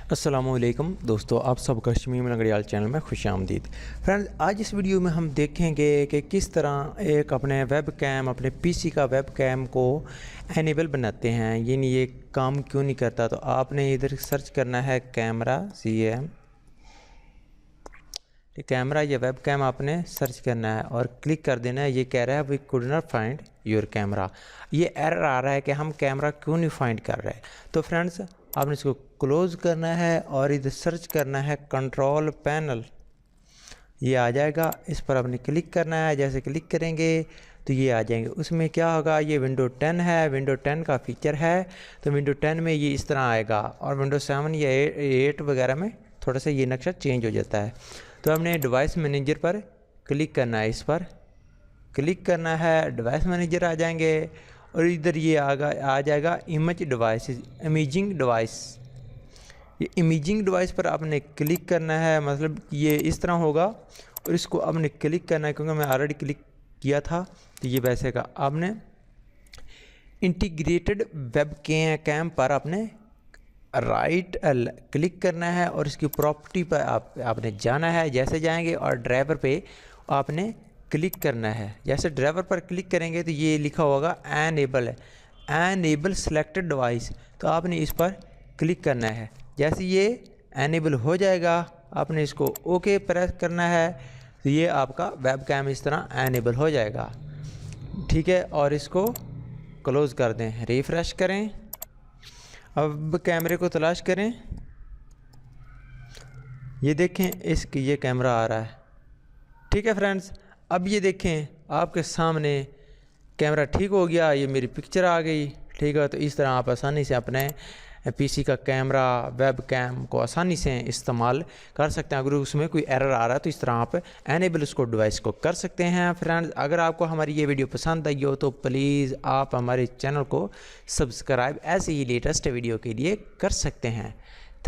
अस्सलामुअलैकुम दोस्तों, आप सबका शमीम लंगड़ियाल चैनल में खुश आमदीद। फ्रेंड्स, आज इस वीडियो में हम देखेंगे कि किस तरह एक अपने वेब कैम, अपने पीसी का वेब कैम को एनेबल बनाते हैं। यानी ये काम क्यों नहीं करता, तो आपने इधर सर्च करना है कैमरा CAM, कैमरा या वेब कैम आपने सर्च करना है और क्लिक कर देना है। ये कह रहा है we could not find your camera, ये एरर आ रहा है कि हम कैमरा क्यों नहीं फाइंड कर रहे। तो फ्रेंड्स, आपने इसको क्लोज़ करना है और इधर सर्च करना है कंट्रोल पैनल, ये आ जाएगा। इस पर आपने क्लिक करना है। जैसे क्लिक करेंगे तो ये आ जाएंगे। उसमें क्या होगा, ये विंडो 10 है, विंडो 10 का फीचर है। तो विंडो 10 में ये इस तरह आएगा और विंडो 7 या 8 वगैरह में थोड़ा सा ये नक्शा चेंज हो जाता है। तो हमने डिवाइस मैनेजर पर क्लिक करना है, इस पर क्लिक करना है, डिवाइस मैनेजर आ जाएंगे और इधर ये आ जाएगा इमेज डिवाइस, इमेजिंग डिवाइस। ये इमेजिंग डिवाइस पर आपने क्लिक करना है, मतलब ये इस तरह होगा और इसको आपने क्लिक करना है, क्योंकि मैं ऑलरेडी क्लिक किया था तो ये वैसे का। आपने इंटीग्रेटेड वेब कैम पर आपने राइट क्लिक करना है और इसकी प्रॉपर्टी पर आपने जाना है। जैसे जाएंगे और ड्राइवर पे आपने क्लिक करना है। जैसे ड्राइवर पर क्लिक करेंगे तो ये लिखा होगा एनेबल सेलेक्टेड डिवाइस, तो आपने इस पर क्लिक करना है। जैसे ये एनेबल हो जाएगा आपने इसको ओके प्रेस करना है, तो ये आपका वेब कैम इस तरह एनेबल हो जाएगा। ठीक है, और इसको क्लोज़ कर दें, रिफ्रेश करें। अब कैमरे को तलाश करें, ये देखें ये कैमरा आ रहा है। ठीक है फ्रेंड्स, अब ये देखें आपके सामने कैमरा ठीक हो गया, ये मेरी पिक्चर आ गई। ठीक है, तो इस तरह आप आसानी से अपने पीसी का कैमरा, वेब कैम को आसानी से इस्तेमाल कर सकते हैं। अगर उसमें कोई एरर आ रहा है तो इस तरह आप एनेबल उसको डिवाइस को कर सकते हैं। फ्रेंड्स, अगर आपको हमारी ये वीडियो पसंद आई हो तो प्लीज़ आप हमारे चैनल को सब्सक्राइब ऐसे ही लेटेस्ट वीडियो के लिए कर सकते हैं।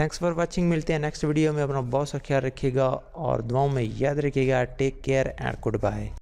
Thanks for watching. मिलते हैं नेक्स्ट वीडियो में। अपना बहुत सा ख्याल रखिएगा और दुआओं में याद रखिएगा। Take care and good bye.